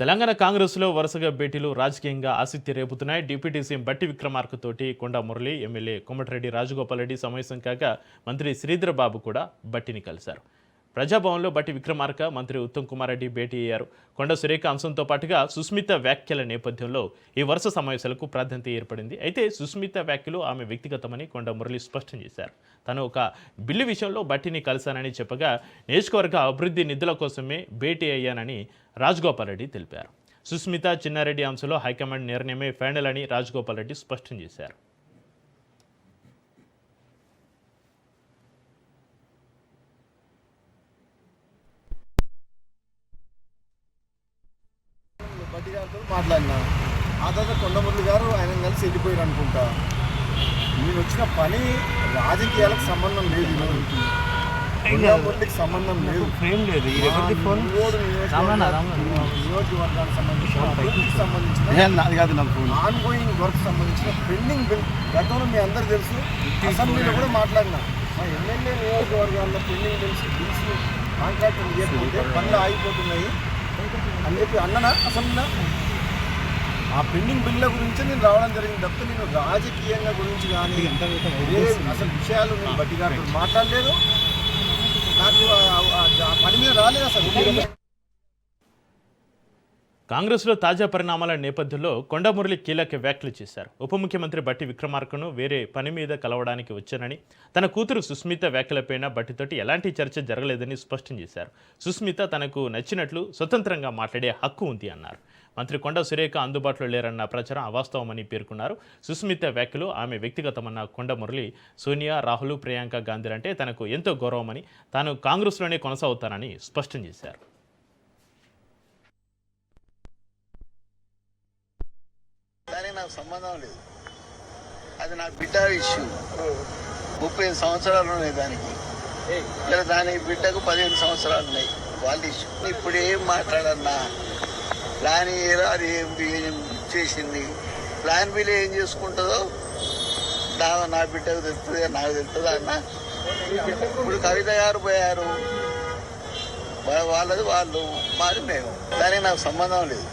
తెలంగాణ కాంగ్రెస్లో వరుసగా భేటీలు రాజకీయంగా ఆసక్తి రేపుతున్నాయి. డిప్యూటీ సీఎం బట్టి విక్రమార్క తోటి కొండా మురళి, ఎమ్మెల్యే కోమటిరెడ్డి రాజగోపాల్ రెడ్డి సమావేశం కాగా మంత్రి శ్రీధర్ బాబు కూడా బట్టిని కలిశారు. ప్రజాభవన్లో బట్టి విక్రమార్క, మంత్రి ఉత్తమ్ కుమార్ రెడ్డి భేటీ అయ్యారు. కొండ సురేఖ అంశంతో పాటుగా సుస్మిత వ్యాఖ్యల నేపథ్యంలో ఈ వరుస సమావేశాలకు ప్రాధాన్యత ఏర్పడింది. అయితే సుస్మిత వ్యాఖ్యలు ఆమె వ్యక్తిగతమని కొండ మురళి స్పష్టం చేశారు. తను ఒక బిల్లు విషయంలో బట్టిని కలిశానని చెప్పగా నియోజకవర్గ అభివృద్ధి నిధుల కోసమే భేటీ అయ్యానని రాజగోపాల్ రెడ్డి తెలిపారు. సుస్మిత, చిన్నారెడ్డి అంశంలో హైకమాండ్ నిర్ణయమే ఫైనల్ అని రాజగోపాల్ రెడ్డి స్పష్టం చేశారు. బట్టి గారితో మాట్లాడినా ఆ తర్వాత కొండమురళి గారు ఆయన కలిసి వెళ్ళిపోయారు అనుకుంటా. నేను వచ్చిన పని రాజకీయాలకు సంబంధం లేదు, కొండమురళికి సంబంధం లేదు, నియోజకవర్గానికి సంబంధించిన ఆన్ గోయింగ్ వర్క్ సంబంధించిన పెండింగ్ బిల్. గతంలో మీ అందరూ తెలుసు, అసెంబ్లీలో కూడా మాట్లాడినా మా ఎమ్మెల్యే నియోజకవర్గాల్లో పెండింగ్ బిల్స్ కాంట్రాక్ట్ చేయకపోతే పనులు ఆగిపోతున్నాయి అని చెప్పి అన్ననా అసెంబ్లీలో. ఆ పెండింగ్ బిల్ల గురించి నేను రావడం జరిగింది తప్ప నేను రాజకీయంగా గురించి కానీ అసలు విషయాలు నేను బట్టి గారితో మాట్లాడలేదు. నాకు ఆ పని మీద రాలేదు అసలు. కాంగ్రెస్లో తాజా పరిణామాల నేపథ్యంలో కొండా మురళి కీలక వ్యాఖ్యలు చేశారు. ఉప ముఖ్యమంత్రి బట్టి విక్రమార్కను వేరే పని మీద కలవడానికి వచ్చానని, తన కూతురు సుస్మిత వ్యాఖ్యలపైన బట్టితోటి ఎలాంటి చర్చ జరగలేదని స్పష్టం చేశారు. సుస్మిత తనకు నచ్చినట్లు స్వతంత్రంగా మాట్లాడే హక్కు ఉంది అన్నారు. మంత్రి కొండ సురేఖ అందుబాటులో లేరన్న ప్రచారం అవాస్తవమని పేర్కొన్నారు. సుస్మిత వ్యాఖ్యలు ఆమె వ్యక్తిగతమన్న కొండ మురళి, సోనియా, రాహుల్, ప్రియాంక గాంధీలంటే తనకు ఎంతో గౌరవమని, తాను కాంగ్రెస్లోనే కొనసాగుతానని స్పష్టం చేశారు. నాకు సంబంధం లేదు, అది నా బిడ్డ ఇష్యూ. 30 సంవత్సరాలు ఉన్నాయి దానికి, లేదా దాని బిడ్డకు 15 సంవత్సరాలు ఉన్నాయి, వాళ్ళ ఇష్యూ. ఇప్పుడు ఏం మాట్లాడన్నా ప్లాన్ ఏరా అది ఏం చేసింది, ప్లాన్ బిల్ ఏం చేసుకుంటుందో నా బిడ్డకు తెలుస్తుంది, నాకు తెలుస్తుంది అన్న. ఇప్పుడు కవిత గారు పోయారు, వాళ్ళది వాళ్ళు, మాది మేము, దానికి నాకు సంబంధం లేదు.